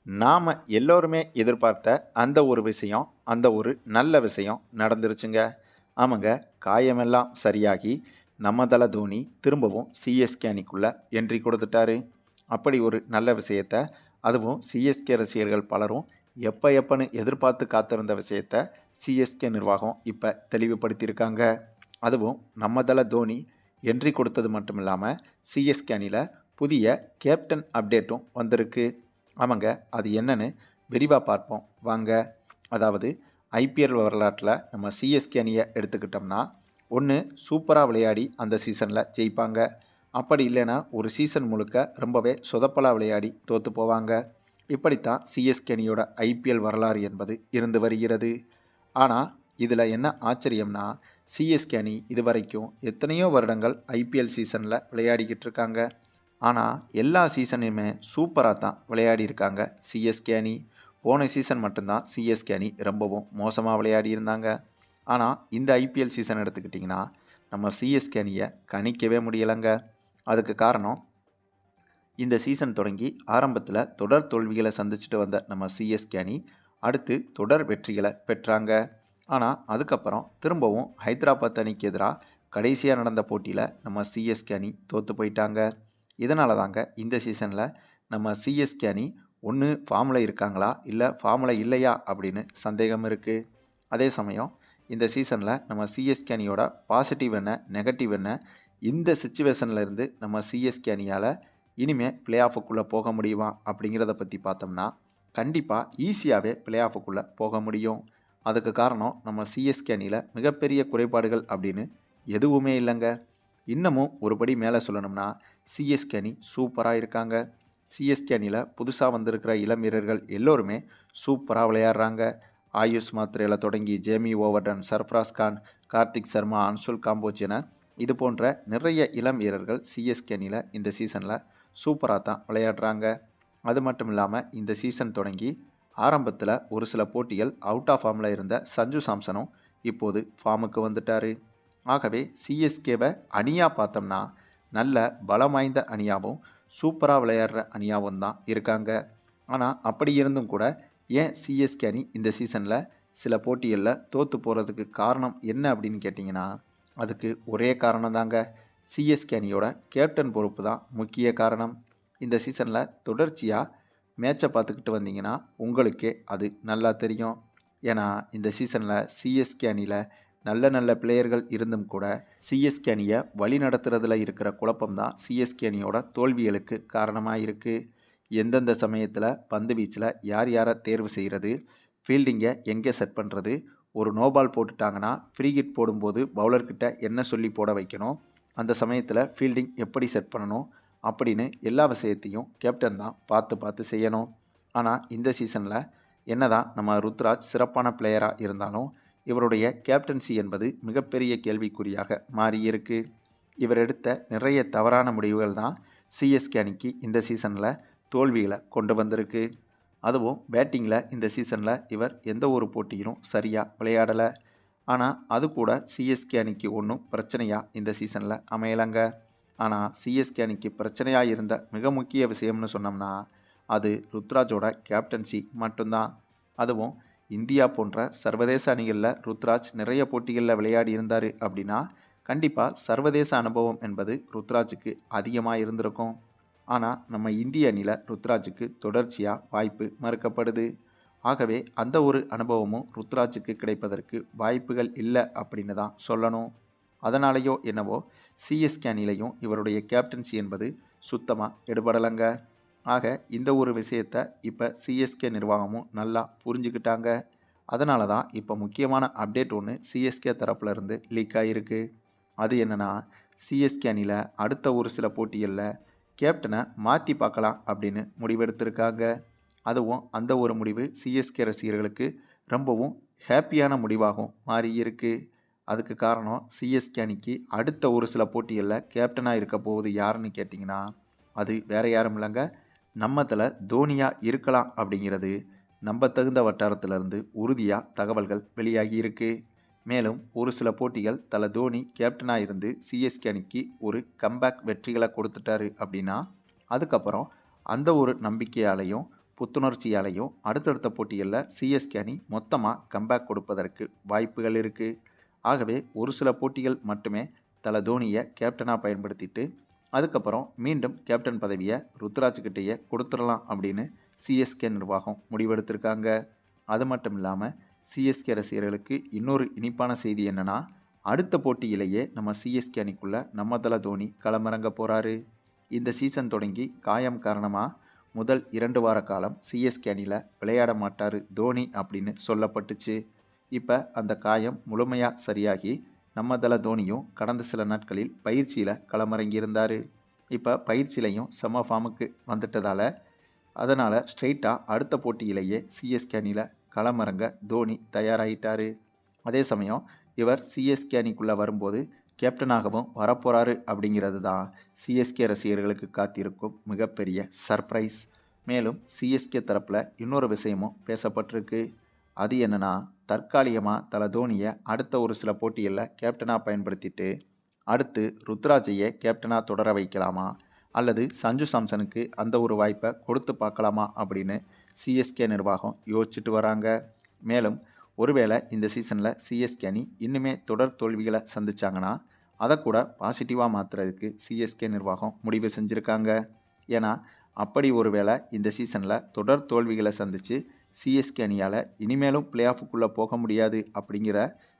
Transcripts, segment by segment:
நாம எல்லோருமே எதிர்பார்த்த அந்த ஒரு விஷயம், அந்த ஒரு நல்ல விஷயம் நடந்துருச்சுங்க. ஆமாங்க, காயமெல்லாம் சரியாகி நம்ம தல தோனி திரும்பவும் சிஎஸ்கே அணிக்குள்ள என்ட்ரி கொடுத்துட்டாரு. அப்படி ஒரு நல்ல விஷயத்த, அதுவும் சிஎஸ்கே ரசிகர்கள் பலரும் எப்பன்னு எதிர்பார்த்து காத்திருந்த விஷயத்த சிஎஸ்கே நிர்வாகம் இப்ப தெளிவுபடுத்தியிருக்காங்க. அதுவும் நம்ம தல தோனி என்ட்ரி கொடுத்தது மட்டும் இல்லாம, சிஎஸ்கே அணியில புதிய கேப்டன் அப்டேட்டும் வந்திருக்கு. ஆமாங்க, அது என்னன்னு விரிவா பார்ப்போம் வாங்க. அதாவது ஐபிஎல் வரலாற்றில நம்ம சிஎஸ்கே அணிய எடுத்துக்கிட்டோம்னா, ஒண்ணு சூப்பரா விளையாடி அந்த சீசன்ல ஜெயிப்பாங்க. அப்படி இல்லைன்னா, ஒரு சீசன் முழுக்க ரொம்பவே சொதப்பலா விளையாடி தோத்து போவாங்க. இப்படித்தான் சிஎஸ்கே அணியோட ஐபிஎல் வரலாறு என்பது இருந்து வருகிறது. ஆனா, இதுல என்ன ஆச்சரியம்னா, சிஎஸ்கே அணி இதுவரைக்கும் எத்தனையோ வருடங்கள் ஐபிஎல் சீசன்ல விளையாடிக்கிட்டு இருக்காங்க. ஆனா, எல்லா சீசனையுமே சூப்பரா தான் விளையாடியிருக்காங்க சிஎஸ்கே அணி. போன சீசன் மட்டும் தான் சிஎஸ்கே அணி ரொம்பவும் மோசமா விளையாடியிருந்தாங்க. ஆனா, இந்த ஐபிஎல் சீசன் எடுத்துக்கிட்டிங்கன்னா, நம்ம சிஎஸ்கே அணிய கணிக்கவே முடியலங்க. அதுக்கு காரணம், இந்த சீசன் தொடங்கி ஆரம்பத்துல தொடர் தோல்விகள சந்திச்சுட்டு வந்த நம்ம சிஎஸ்கே அணி, அடுத்து தொடர் வெற்றிகள பெற்றாங்க. ஆனா, அதுக்கப்புறம் திரும்பவும் ஹைதராபாத் அணிக்கு எதிரா கடைசியா நடந்த போட்டியில நம்ம சிஎஸ்கே அணி தோத்து போயிட்டாங்க. இதனால தாங்க இந்த சீசன்ல நம்ம சிஎஸ்கே அணி ஒண்ணு ஃபார்ம்ல இருக்காங்களா? இல்ல ஃபார்ம்ல இல்லையா? அப்படின்னு சந்தேகம் இருக்கு. அதே சமயம் இந்த சீசன்ல நம்ம சிஎஸ்கே அணியோட பாசிட்டிவ் என்ன? நெகட்டிவ் என்ன? இந்த சிச்சுவேஷன்ல இருந்து நம்ம சிஎஸ்கே அணியால இனிமே பிளே ஆஃப்க்குள்ள போக முடியுமா? அப்படிங்கிறத பத்தி பார்த்தோம்னா, கண்டிப்பா ஈஸியாவே பிளே ஆஃப்க்குள்ள போக முடியும். அதுக்கு காரணம் நம்ம சிஎஸ்கே அணியில மிகப்பெரிய குறைபாடுகள் அப்படின்னு எதுவுமே இல்லங்க. இன்னமும் ஒரு படி மேல சொல்லணும்னா, சிஎஸ்கே அணி சூப்பரா இருக்காங்க. சிஎஸ்கே அணியில புதுசா வந்திருக்கிற இளம் வீரர்கள் எல்லோருமே சூப்பரா விளையாடுறாங்க. ஆயுஷ் மாத்ரேல தொடங்கி ஜேமி ஓவர்டன், சர்ஃப்ராஸ் கான், கார்த்திக் சர்மா, அன்சுல் காம்போஜ் என இது போன்ற நிறைய இளம் வீரர்கள் சிஎஸ்கே அணியில இந்த சீசன்ல சூப்பரா தான் விளையாடுறாங்க. அது மட்டும் இல்லாம இந்த சீசன் தொடங்கி ஆரம்பத்துல ஒரு சில போட்டிகள் அவுட் ஆஃப் ஃபார்ம்ல இருந்த சஞ்சு சாம்சனும் இப்போது ஃபார்முக்கு வந்துட்டாரு. ஆகவே சிஎஸ்கேவை அணியா பார்த்தோம்னா, நல்ல பலம் வாய்ந்த அணியாவும், சூப்பரா விளையாடுற அணியாவும் தான் இருக்காங்க. ஆனா, அப்படி இருந்தும் கூட ஏன் சிஎஸ்கே அணி இந்த சீசன்ல சில போட்டிகள்ல தோத்து போறதுக்கு காரணம் என்ன அப்படின்னு கேட்டிங்கன்னா, அதுக்கு ஒரே காரணம் தாங்க. சிஎஸ்கே அணியோட கேப்டன் பொறுப்பு தான் முக்கிய காரணம். இந்த சீசன்ல தொடர்ச்சியா மேட்சை பார்த்துக்கிட்டு வந்தீங்கன்னா, உங்களுக்கே அது நல்லா தெரியும். ஏன்னா, இந்த சீசன்ல சிஎஸ்கே அணியில நல்ல நல்ல பிளேயர்கள் இருந்தும் கூட, சிஎஸ்கே அணிய வழிநடத்துறதுல இருக்கிற குழப்பம் தான் சிஎஸ்கே அணியோட தோல்விகளுக்கு காரணமா இருக்கு. எந்தெந்த சமயத்துல பந்து வீச்சுல யார் யார தேர்வு செய்றது, ஃபீல்டிங்க எங்கே செட் பண்றது, ஒரு நோ பால் போட்டுட்டாங்கன்னா, ஃப்ரீ ஹிட் போடும்போது பவுலர்கிட்ட என்ன சொல்லி போட வைக்கணும், அந்த சமயத்துல ஃபீல்டிங் எப்படி செட் பண்ணணும், அப்படின்னு எல்லா விஷயத்தையும் கேப்டன் தான் பார்த்து பார்த்து செய்யணும். ஆனா, இந்த சீசன்ல என்னதான் நம்ம ருத்ராஜ் சிறப்பான பிளேயரா இருந்தாலும், இவருடைய கேப்டன்சி என்பது மிகப்பெரிய கேள்விக்குறியாக மாறியிருக்கு. இவர் எடுத்த நிறைய தவறான முடிவுகள் தான் சிஎஸ்கே அணிக்கு இந்த சீசன்ல தோல்விகளை கொண்டு வந்திருக்கு. அதுவும் பேட்டிங்கில் இந்த சீசனில் இவர் எந்த ஒரு போட்டியிலும் சரியாக விளையாடலை. ஆனால் அது கூட சிஎஸ்கே அணிக்கு ஒன்றும் பிரச்சனையாக இந்த சீசனில் அமையலைங்க. ஆனால் சிஎஸ்கே அணிக்கு பிரச்சனையாக இருந்த மிக முக்கிய விஷயம்னு சொன்னோம்னா, அது ருத்ராஜோட கேப்டன்சி மட்டும்தான். அதுவும் இந்தியா போன்ற சர்வதேச அணிகளில் ருத்ராஜ் நிறைய போட்டிகளில் விளையாடி இருந்தார் அப்படின்னா, கண்டிப்பாக சர்வதேச அனுபவம் என்பது ருத்ராஜுக்கு அதிகமாக இருந்திருக்கும். ஆனால் நம்ம இந்திய அணியில் ருத்ராஜுக்கு தொடர்ச்சியாக வாய்ப்பு மறுக்கப்படுது. ஆகவே அந்த ஒரு அனுபவமும் ருத்ராஜுக்கு கிடைப்பதற்கு வாய்ப்புகள் இல்லை அப்படின்னு தான் சொல்லணும். அதனாலேயோ என்னவோ சிஎஸ்கே அணிலையும் இவருடைய கேப்டன்சி என்பது சுத்தமாக எடுபடலைங்க. ஆக இந்த ஒரு விஷயத்தை இப்போ சிஎஸ்கே நிர்வாகமும் நல்லா புரிஞ்சுக்கிட்டாங்க. அதனால தான் இப்போ முக்கியமான அப்டேட் ஒன்று சிஎஸ்கே தரப்புல இருந்து லீக் ஆகிருக்கு. அது என்னன்னா, சிஎஸ்கே அணியில் அடுத்த ஒரு சில போட்டிகளில் கேப்டனை மாற்றி பார்க்கலாம் அப்படின்னு முடிவெடுத்திருக்காங்க. அதுவும் அந்த ஒரு முடிவு சிஎஸ்கே ரசிகர்களுக்கு ரொம்பவும் ஹாப்பியான முடிவாகவும் மாறியிருக்கு. அதுக்கு காரணம் சிஎஸ்கே அணிக்கு அடுத்த ஒரு சில போட்டிகளில் கேப்டனாக இருக்க போவது யாருன்னு கேட்டிங்கன்னா, அது வேற யாரும் இல்லைங்க, நம்ம தல தோனியா இருக்கலாம் அப்படிங்கிறது நம்பத்தகுந்த வட்டாரத்திலிருந்து உறுதியாக தகவல்கள் வெளியாகி இருக்கு. மேலும் ஒரு சில போட்டிகள் தல தோனி கேப்டனாக இருந்து சிஎஸ்கே அணிக்கு ஒரு கம்பேக் வெற்றிகளை கொடுத்துட்டாரு அப்படின்னா, அதுக்கப்புறம் அந்த ஒரு நம்பிக்கையாலையும் புத்துணர்ச்சியாலையும் அடுத்தடுத்த போட்டிகளில் சிஎஸ்கே அணி மொத்தமாக கம்பேக் கொடுப்பதற்கு வாய்ப்புகள் இருக்குது. ஆகவே ஒரு சில போட்டிகள் மட்டுமே தல தோனியை கேப்டனாக பயன்படுத்திட்டு அதுக்கப்புறம் மீண்டும் கேப்டன் பதவியை ருத்ராஜ்கிட்டேயே கொடுத்துடலாம் அப்படின்னு சிஎஸ்கே நிர்வாகம் முடிவெடுத்திருக்காங்க. அது மட்டும் இல்லாமல் சிஎஸ்கே ரசிகர்களுக்கு இன்னொரு இனிப்பான செய்தி என்னென்னா, அடுத்த போட்டியிலேயே நம்ம சிஎஸ்கே அணிக்குள்ளே நம்ம தல தோனி களமிறங்க போகிறாரு. இந்த சீசன் தொடங்கி காயம் காரணமாக முதல் 2 வார காலம் சிஎஸ்கே அணியில் விளையாட மாட்டார் தோனி அப்படின்னு சொல்லப்பட்டுச்சு. இப்போ அந்த காயம் முழுமையாக சரியாகி நம்ம தல தோனியும் கடந்த சில நாட்களில் பயிற்சியில் களமிறங்கியிருந்தார். இப்போ பயிற்சியிலையும் செம ஃபார்முக்கு வந்துட்டதால் அதனால் ஸ்ட்ரெயிட்டாக அடுத்த போட்டியிலேயே சிஎஸ்கே அணியில் களமிறங்க தோனி தயாராகிட்டார். அதே சமயம் இவர் சிஎஸ்கே அணிக்குள்ளே வரும்போது கேப்டனாகவும் வரப்போகிறாரு அப்படிங்கிறது தான் சிஎஸ்கே ரசிகர்களுக்கு காத்திருக்கும் மிகப்பெரிய சர்ப்ரைஸ். மேலும் சிஎஸ்கே தரப்பில் இன்னொரு விஷயமும் பேசப்பட்டிருக்கு. அது என்னென்னா, தற்காலிகமாக தல தோனியை அடுத்த ஒரு சில போட்டிகளில் கேப்டனாக பயன்படுத்திட்டு அடுத்து ருத்ராஜையை கேப்டனாக தொடர வைக்கலாமா அல்லது சஞ்சு சாம்சனுக்கு அந்த ஒரு வாய்ப்பை கொடுத்து பார்க்கலாமா அப்படின்னு சிஎஸ்கே நிர்வாகம் யோசிச்சுட்டு வராங்க. மேலும் ஒருவேளை இந்த சீசனில் சிஎஸ்கே அணி இன்னுமே தொடர் தோல்விகளை சந்திச்சாங்கன்னா அதை கூட பாசிட்டிவாக மாற்றுறதுக்கு சிஎஸ்கே நிர்வாகம் முடிவு செஞ்சுருக்காங்க. ஏன்னா அப்படி ஒருவேளை இந்த சீசனில் தொடர் தோல்விகளை சந்தித்து சிஎஸ்கே அணியால் இனிமேலும் பிளே ஆஃபுக்குள்ளே போக முடியாது அப்படிங்கிற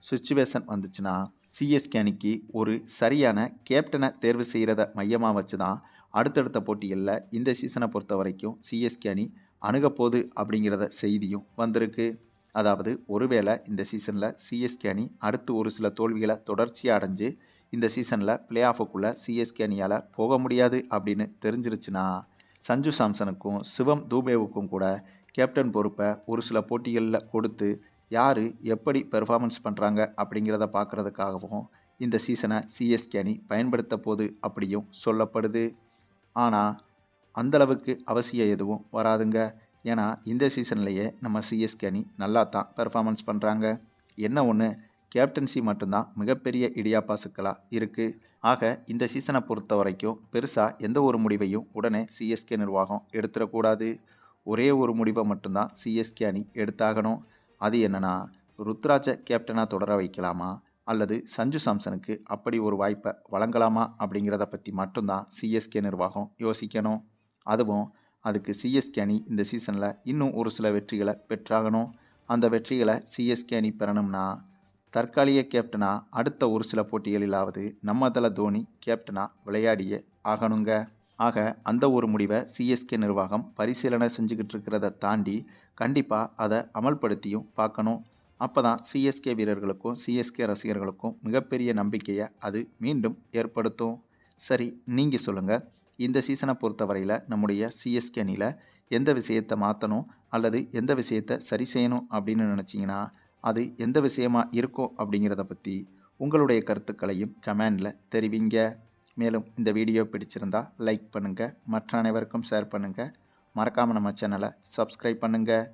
சுச்சுவேஷன் வந்துச்சுன்னா சிஎஸ்கே அணிக்கு ஒரு சரியான கேப்டனை தேர்வு செய்கிறத மையமாக வச்சு தான் அடுத்தடுத்த போட்டிகளில் இந்த சீசனை பொறுத்த வரைக்கும் சிஎஸ்கே அணி அணுகப்போகுது அப்படிங்கிறத செய்தியும் வந்திருக்கு. அதாவது ஒருவேளை இந்த சீசனில் சிஎஸ்கே அணி அடுத்து ஒரு சில தோல்விகளை தொடர்ச்சியாக அடைஞ்சு இந்த சீசனில் பிளே ஆஃபுக்குள்ளே சிஎஸ்கே அணியால் போக முடியாது அப்படின்னு தெரிஞ்சிருச்சுன்னா சஞ்சு சாம்சனுக்கும் சிவம் தூபேவுக்கும் கூட கேப்டன் பொறுப்பை ஒரு சில போட்டிகளில் கொடுத்து யார் எப்படி பெர்ஃபார்மன்ஸ் பண்ணுறாங்க அப்படிங்கிறத பார்க்குறதுக்காகவும் இந்த சீசனை சிஎஸ்கே அணி பயன்படுத்த போகுது அப்படியும் சொல்லப்படுது. ஆனால் அந்தளவுக்கு அவசியம் எதுவும் வராதுங்க. ஏன்னா இந்த சீசன்லேயே நம்ம சிஎஸ்கே அணி நல்லா தான் பெர்ஃபார்மன்ஸ் பண்ணுறாங்க. என்ன ஒன்று, கேப்டன்சி மட்டும்தான் மிகப்பெரிய இடியாப்பா சிக்கலாக இருக்குது. ஆக இந்த சீசனை பொறுத்த வரைக்கும் பெருசாக எந்த ஒரு முடிவையும் உடனே சிஎஸ்கே நிர்வாகம் எடுத்துடக்கூடாது. ஒரே ஒரு முடிவை மட்டும்தான் சிஎஸ்கே அணி எடுத்தாகணும். அது என்னென்னா, ருத்ராஜை கேப்டனாக தொடர வைக்கலாமா அல்லது சஞ்சு சாம்சனுக்கு அப்படி ஒரு வாய்ப்பை வழங்கலாமா அப்படிங்கிறத பற்றி மட்டும்தான் சிஎஸ்கே நிர்வாகம் யோசிக்கணும். அதுவும் அதுக்கு சிஎஸ்கே அணி இந்த சீசனில் இன்னும் ஒரு சில வெற்றிகளை பெற்றாகணும். அந்த வெற்றிகளை சிஎஸ்கே அணி பெறணும்னா தற்காலிக கேப்டனாக அடுத்த ஒரு சில போட்டிகளிலாவது நம்ம தல தோனி கேப்டனாக விளையாடியே ஆகணுங்க. ஆக அந்த ஒரு முடிவை சிஎஸ்கே நிர்வாகம் பரிசீலனை செஞ்சுக்கிட்டு இருக்கிறத தாண்டி கண்டிப்பாக அதை அமல்படுத்தியும் பார்க்கணும். அப்போ தான் சிஎஸ்கே வீரர்களுக்கும் சிஎஸ்கே ரசிகர்களுக்கும் மிகப்பெரிய நம்பிக்கையை அது மீண்டும் ஏற்படுத்தும். சரி, நீங்கள் சொல்லுங்கள், இந்த சீசனை பொறுத்தவரையில் நம்முடைய சிஎஸ்கே அணியில் எந்த விஷயத்தை மாற்றணும் அல்லது எந்த விஷயத்தை சரி செய்யணும் அப்படின்னு நினச்சிங்கன்னா அது எந்த விஷயமா இருக்கும் அப்படிங்கிறத பற்றி உங்களுடைய கருத்துக்களையும் கமெண்டில் தெரிவிங்க. மேலும் இந்த வீடியோ பிடிச்சிருந்தால் லைக் பண்ணுங்கள், மற்ற அனைவருக்கும் ஷேர் பண்ணுங்கள், மறக்காமல் நம்ம சேனலை சப்ஸ்கிரைப் பண்ணுங்கள்.